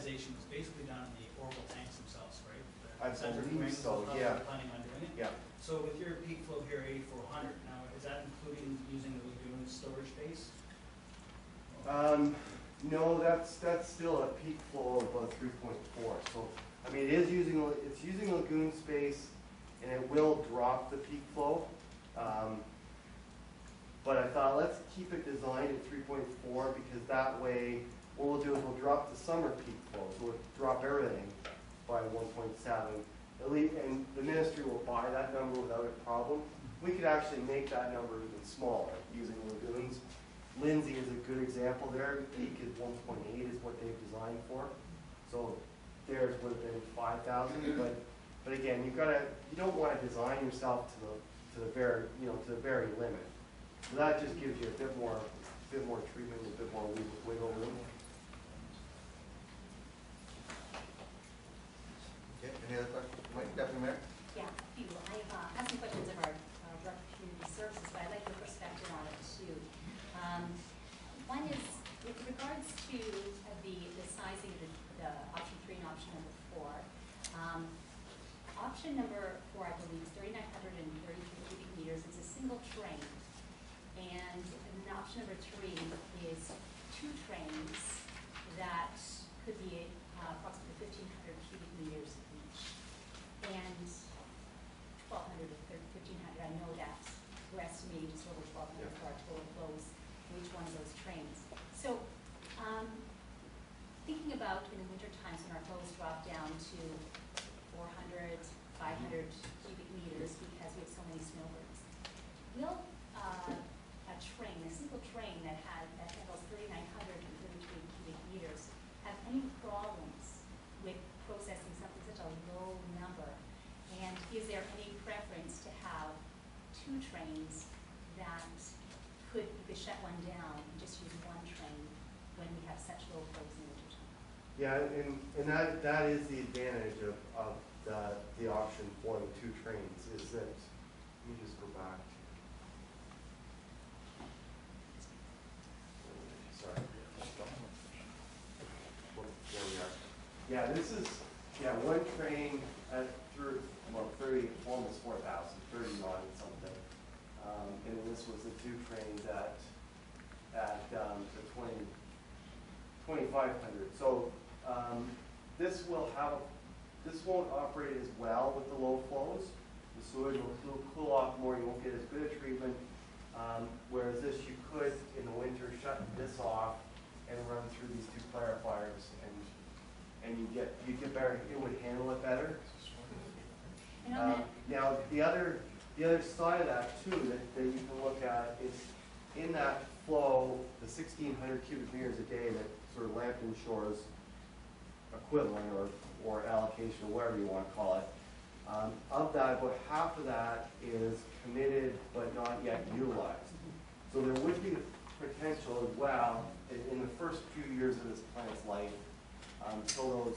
mineralization was basically done in the orbital tanks themselves, right? I believe so, how yeah. they're planning on doing it? Yeah. So with your peak flow here, 8,400, now is that including using the lagoon storage space? No, that's still a peak flow of about 3.4. So, I mean, it's using lagoon space, and it will drop the peak flow. But I thought let's keep it designed at 3.4 because that way, what we'll do is we'll drop the summer peak flow. So we'll drop everything by 1.7. At least, and the ministry will buy that number without a problem. We could actually make that number even smaller using lagoons. Lindsay is a good example there. Peak is 1.8 is what they've designed for. So theirs would have been 5,000. But again, you don't want to design yourself to the very limit. So that just gives you a bit more treatment, a bit more wiggle room. Okay, any other questions? Mike, Deputy Mayor? Yeah, a few. I have some questions of our Director of Community Services, but I'd like your perspective on it too. One is with regards to the sizing of the option 3 and option number 4. Option number 4, I believe, is 3,933 cubic meters. It's a single train. And option number 3 is 2 trains that could be approximately 1,500 cubic meters each. And 1,200 to 1,500, I know that we're estimating just over 1,200 for our total flows in each one of those trains. So thinking about in the winter times when our flows drop down to 400, 500 cubic meters because we have so many snowbirds, will a single train that handles 3,933 cubic meters have any problems with processing something such a low number? And is there any preference to have 2 trains that you could shut one down and just use 1 train when we have such low flows in the wintertime? Yeah, and that is the advantage of the option for the 2 trains is that, let me just go back to, sorry. There we are. Yeah, this is, 1 train through about 30, almost 4,000, 30 on something. And this was the 2 trains at the 2,500. So this won't operate as well with the low flows. The sewage will cool off more. You won't get as good a treatment. Whereas this, you could in the winter shut this off and run through these 2 clarifiers, and you get better. It would handle it better. Now the other side of that too that you can look at is in that flow, the 1,600 cubic meters a day that sort of Lambton Shore's equivalent or allocation or whatever you want to call it. Of that, about half of that is committed but not yet utilized. So there would be potential as well in the first few years of this plant's life, till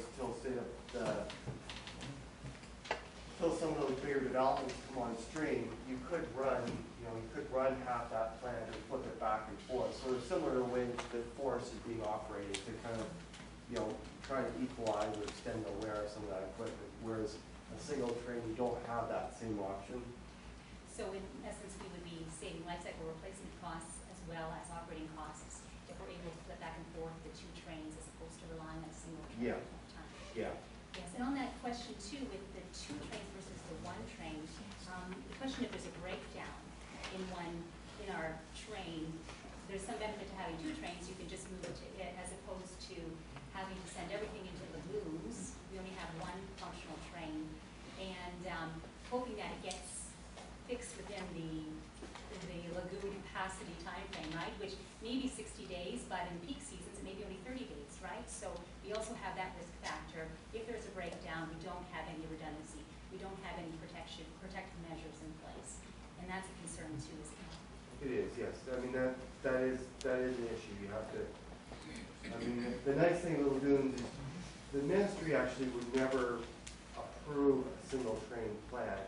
some of those bigger developments come on stream. You could run half that plant and flip it back and forth. So it's similar to the way that Forest is being operated to kind of, try to equalize or extend the wear of some of that equipment. Whereas a single train, you don't have that same option. So in essence, we would be saving life cycle replacement costs as well as operating costs if we're able to flip back and forth the 2 trains as opposed to relying on a single train at a time. Yeah. Yes, and on that question too, with the 2 trains versus the 1 train, the question if there's a breakdown in our train, there's some benefit to having 2 trains. You can just move it to it as opposed to having to send everything into lagoons. We only have 1 functional train, and hoping that it gets fixed within the lagoon capacity time frame, right? Which may be 60 days, but in peak seasons it may be only 30 days, right? So we also have that risk factor. If there's a breakdown, we don't have any redundancy. We don't have any protective measures in place, and that's a concern too, isn't it? It is, yes. I mean that is an issue. You have to. I mean, the nice thing with lagoons is the ministry actually would never approve a single train plant,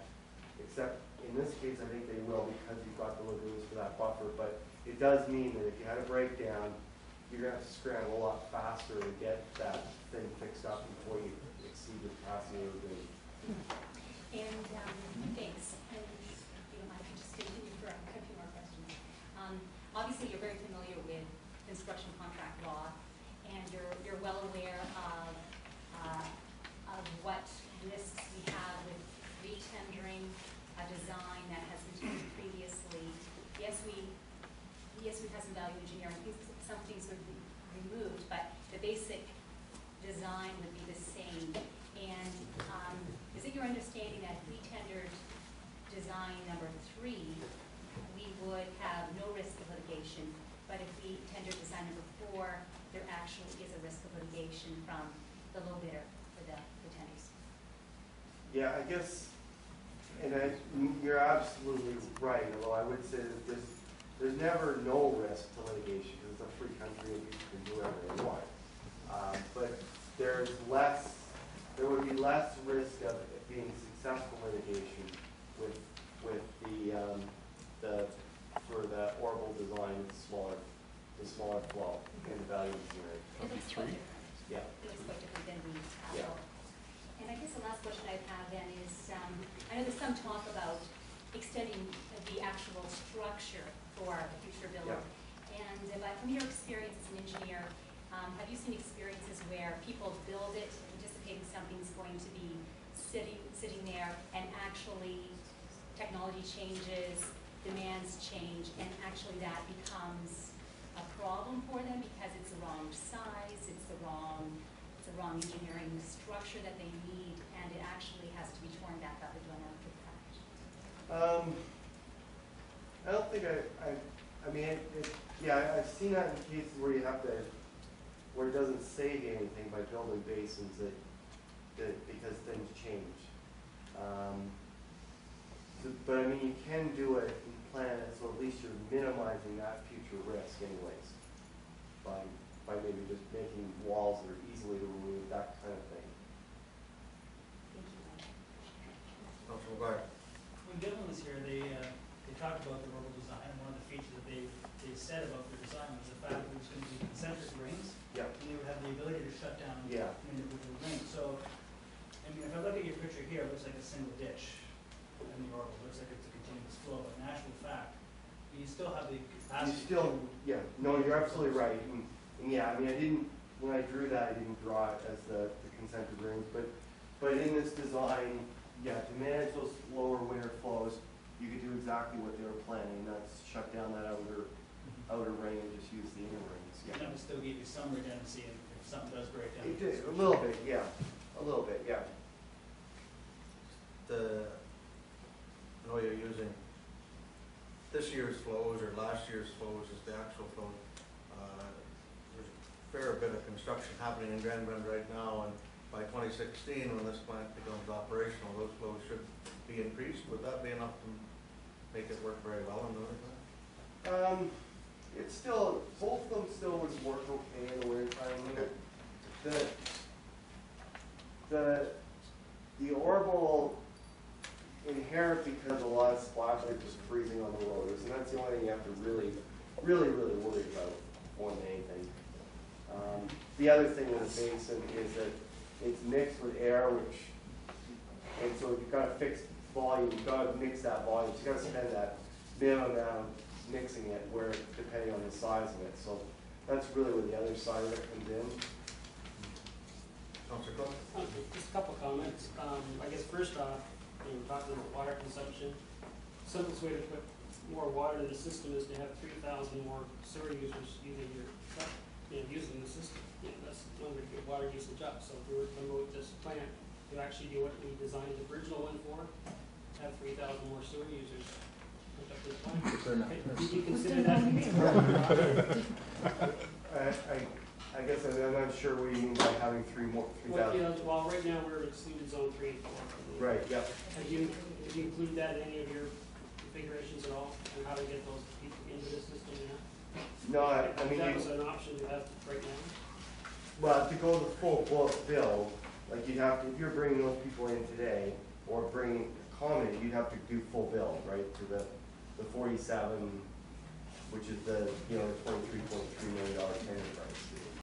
except in this case I think they will because you've got the lagoons for that buffer. But it does mean that if you had a breakdown, you're gonna have to scramble a lot faster to get that thing fixed up before you exceed the capacity of the building. And, thanks, and if you don't mind, I can just continue for a few more questions. Obviously, you're very familiar with construction contract law, and you're well aware of what risks we have with retendering a design that has been tendered previously. Yes, we have some value engineering, some things would be removed, but the basic design would be the same. And is it your understanding that if we tendered design number 3, we would have no risk of litigation, but if we tendered design number 4, there actually is a risk of litigation from the low bidder for the tenders? Yeah, I guess, and you're absolutely right, although I would say that there's never no risk to litigation, because it's a free country and people can do whatever they want. But there would be less risk of it being successful litigation with the sort of the orbital design, the smaller flow and the value engineering. It looks quite different. Yeah. It looks quite different than the Yeah. asphalt. And I guess the last question I have then is, I know there's some talk about extending the actual structure for the future building. And from your experience as an engineer, have you seen experiences where people build it anticipating something's going to be sitting there, and actually technology changes, demands change, and actually that becomes a problem for them because it's the wrong size, it's the wrong engineering structure that they need, and it actually has to be torn back up and done after the fact? I don't think I mean, yeah, I've seen that in cases where you have to, where it doesn't save you anything by building basins because things change. But I mean, you can do it and plan it, so at least you're minimizing that future risk anyways, by maybe just making walls that are easily to remove, that kind of thing. Thank you, Mike. Councilor McGuire. When Dylan was here, they talked about the rural design, and one of the features that they said about their design was the fact that it was going to be concentric rings, Yeah. and they would have the ability to shut down Yeah. individual rings. So, I mean, if I look at your picture here, it looks like a single ditch in the orbital. It looks like it's a continuous flow, but in actual fact, you still have the capacity Yeah, no, you're absolutely right. And yeah, I mean, when I drew that, I didn't draw it as the concentric rings, but in this design, yeah, to manage those lower winter flows, you could do exactly what they were planning, and that's shut down that outer ring and just use the inner rings. and that would still give you some redundancy if something does break down. It did, a little bit, yeah. A little bit, yeah. I know you're using this year's flows or last year's flows as the actual flow. There's a fair bit of construction happening in Grand Bend right now, and by 2016, when this plant becomes operational, those flows should be increased. Would that be enough to make it work very well in the winter time? It's still, both of them still would work okay in the winter time. Okay. The orbital inherent because a lot of splash are just freezing on the rotors, and that's the only thing you have to really worry about more than anything. The other thing with the basin is that it's mixed with air, and so you've got to fix volume, you've got to mix that volume, so you've got to spend that minimum amount mixing it, where depending on the size of it. So that's really where the other side of it comes in. Councilor Cook? Just a couple comments. I guess first off, we're talking about water consumption. Simplest way to put more water in the system is to have 3,000 more sewer users using using the system. That's one way to get water usage up. So if we were to promote this plant to actually do what we designed the original one for, have 3,000 more sewer users hooked up to the plant. Did you consider that? I guess I'm not sure what you mean by having 3,000. Well, right now we're excluded zone 3 and 4. Right, yep. Did you include that in any of your configurations at all, and how to get those people into the system? No, I mean, that was an option to have right now. well, to go the full book build, like you'd have to, if you're bringing those people in today, or bringing common, you'd have to do full build, right, to the 47 which is the, you know, the $23.3 million tender price.